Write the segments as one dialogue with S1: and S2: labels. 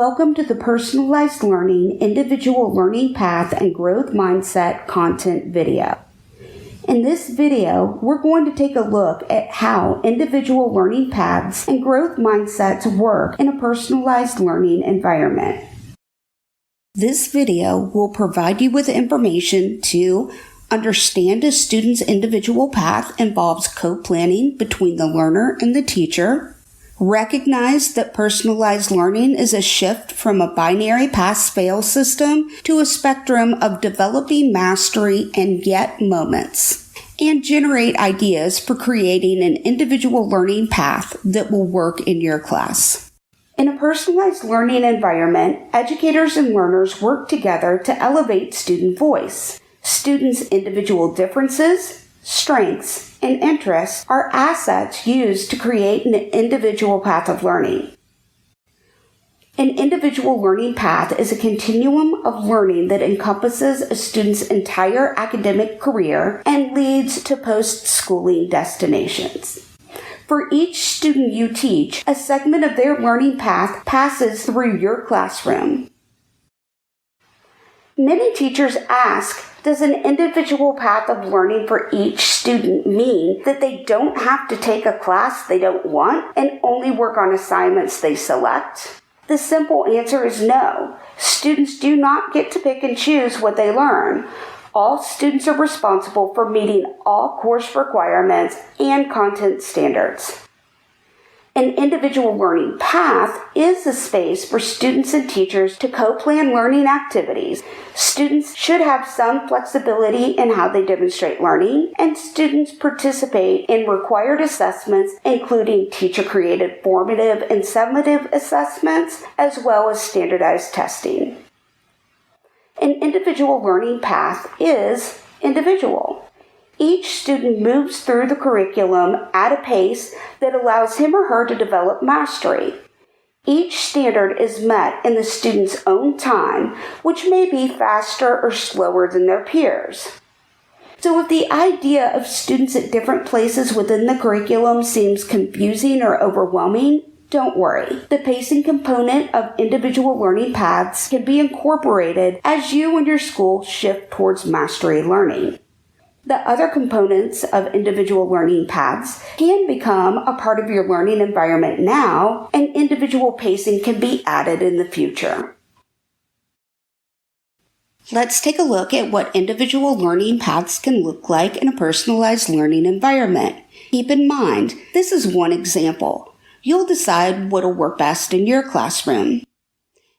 S1: Welcome to the Personalized Learning, Individual Learning Path, and Growth Mindset content video. In this video, we're going to take a look at how individual learning paths and growth mindsets work in a personalized learning environment. This video will provide you with information to understand a student's individual path involves co-planning between the learner and the teacher, recognize that personalized learning is a shift from a binary pass-fail system to a spectrum of developing mastery and get moments, and generate ideas for creating an individual learning path that will work in your class. In a personalized learning environment, educators and learners work together to elevate student voice. Students' individual differences, strengths, and interests are assets used to create an individual path of learning. An individual learning path is a continuum of learning that encompasses a student's entire academic career and leads to post-schooling destinations. For each student you teach, a segment of their learning path passes through your classroom. Many teachers ask, does an individual path of learning for each student mean that they don't have to take a class they don't want and only work on assignments they select? The simple answer is no. Students do not get to pick and choose what they learn. All students are responsible for meeting all course requirements and content standards. An individual learning path is a space for students and teachers to co-plan learning activities. Students should have some flexibility in how they demonstrate learning, and students participate in required assessments, including teacher-created formative and summative assessments, as well as standardized testing. An individual learning path is individual. Each student moves through the curriculum at a pace that allows him or her to develop mastery. Each standard is met in the student's own time, which may be faster or slower than their peers. So if the idea of students at different places within the curriculum seems confusing or overwhelming, don't worry. The pacing component of individual learning paths can be incorporated as you and your school shift towards mastery learning. The other components of individual learning paths can become a part of your learning environment now, and individual pacing can be added in the future. Let's take a look at what individual learning paths can look like in a personalized learning environment. Keep in mind, this is one example. You'll decide what'll work best in your classroom.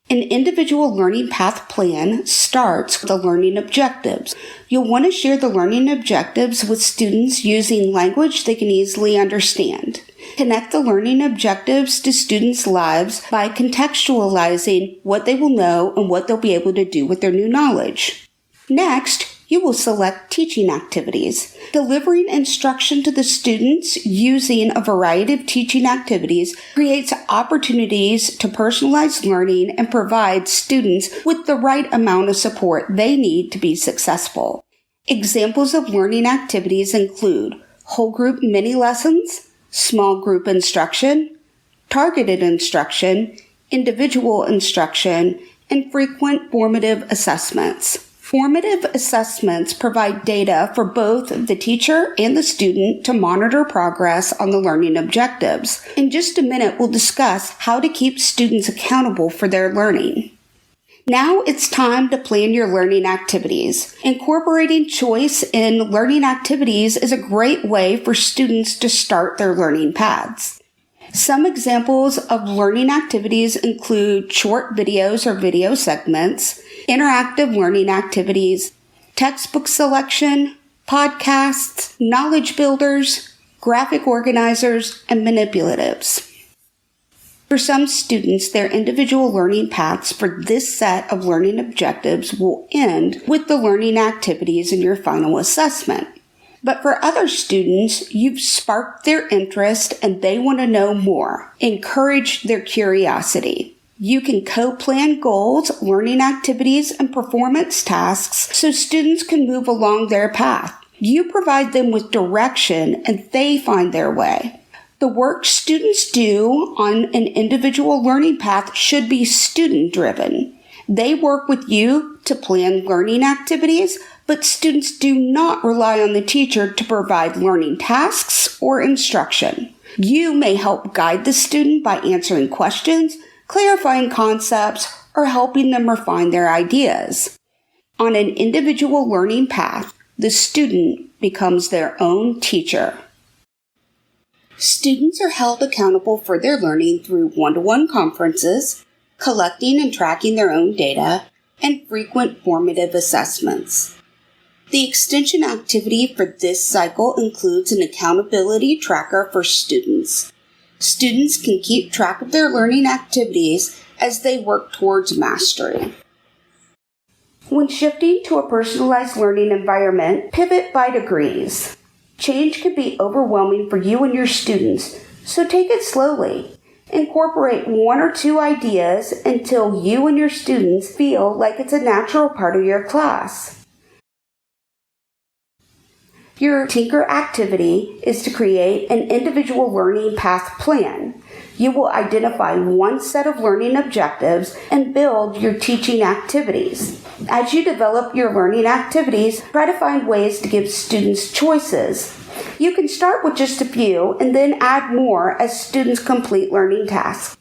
S1: An individual learning path plan starts with the learning objectives. You'll want to share the learning objectives with students using language they can easily understand. Connect the learning objectives to students' lives by contextualizing what they will know and what they'll be able to do with their new knowledge. Next, you will select teaching activities. Delivering instruction to the students using a variety of teaching activities creates opportunities to personalize learning and provide students with the right amount of support they need to be successful. Examples of learning activities include whole group mini lessons, small group instruction, targeted instruction, individual instruction, and frequent formative assessments. Formative assessments provide data for both the teacher and the student to monitor progress on the learning objectives. In just a minute, we'll discuss how to keep students accountable for their learning. Now it's time to plan your learning activities. Incorporating choice in learning activities is a great way for students to start their learning paths. Some examples of learning activities include short videos or video segments, interactive learning activities, textbook selection, podcasts, knowledge builders, graphic organizers, and manipulatives. For some students, their individual learning paths for this set of learning objectives will end with the learning activities in your final assessment. But for other students, you've sparked their interest and they want to know more. Encourage their curiosity. You can co-plan goals, learning activities, and performance tasks so students can move along their path. You provide them with direction and they find their way. The work students do on an individual learning path should be student-driven. They work with you to plan learning activities, but students do not rely on the teacher to provide learning tasks or instruction. You may help guide the student by answering questions, clarifying concepts, or helping them refine their ideas. On an individual learning path, the student becomes their own teacher. Students are held accountable for their learning through one-to-one conferences, collecting and tracking their own data, and frequent formative assessments. The extension activity for this cycle includes an accountability tracker for students. Students can keep track of their learning activities as they work towards mastery. When shifting to a personalized learning environment, pivot by degrees. Change can be overwhelming for you and your students, so take it slowly. Incorporate 1 or 2 ideas until you and your students feel like it's a natural part of your class. Your Tinker activity is to create an individual learning path plan. You will identify one set of learning objectives and build your teaching activities. As you develop your learning activities, try to find ways to give students choices. You can start with just a few and then add more as students complete learning tasks.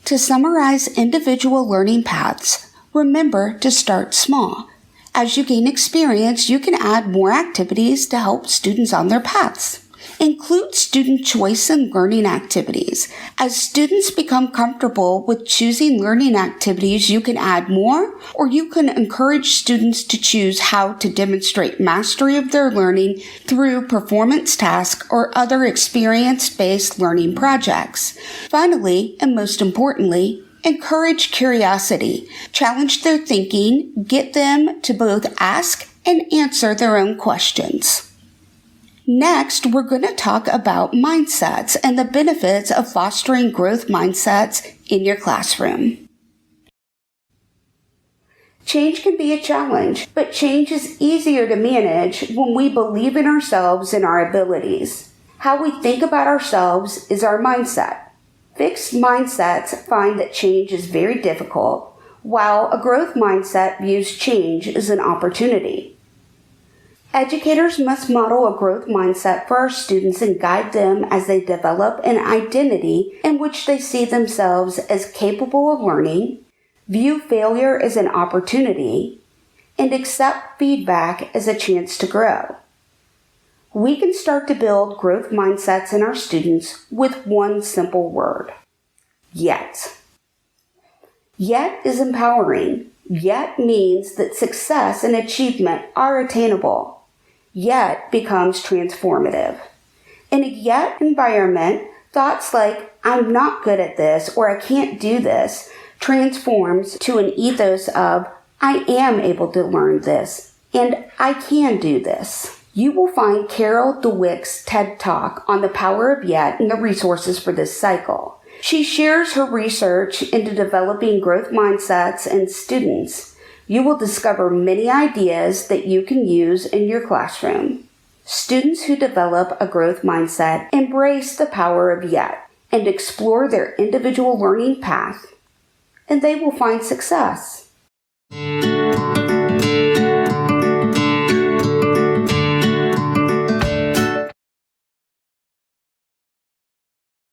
S1: To summarize individual learning paths, remember to start small. As you gain experience, you can add more activities to help students on their paths. Include student choice in learning activities. As students become comfortable with choosing learning activities, you can add more, or you can encourage students to choose how to demonstrate mastery of their learning through performance tasks or other experience-based learning projects. Finally, and most importantly, encourage curiosity. Challenge their thinking, get them to both ask and answer their own questions. Next, we're going to talk about mindsets and the benefits of fostering growth mindsets in your classroom. Change can be a challenge, but change is easier to manage when we believe in ourselves and our abilities. How we think about ourselves is our mindset. Fixed mindsets find that change is very difficult, while a growth mindset views change as an opportunity. Educators must model a growth mindset for our students and guide them as they develop an identity in which they see themselves as capable of learning, view failure as an opportunity, and accept feedback as a chance to grow. We can start to build growth mindsets in our students with one simple word: yet. Yet is empowering. Yet means that success and achievement are attainable. Yet becomes transformative. In a yet environment, thoughts like, I'm not good at this or I can't do this, transforms to an ethos of, I am able to learn this and I can do this. You will find Carol Dweck's TED Talk on the power of yet and the resources for this cycle. She shares her research into developing growth mindsets in students. You will discover many ideas that you can use in your classroom. Students who develop a growth mindset embrace the power of yet and explore their individual learning path, and they will find success.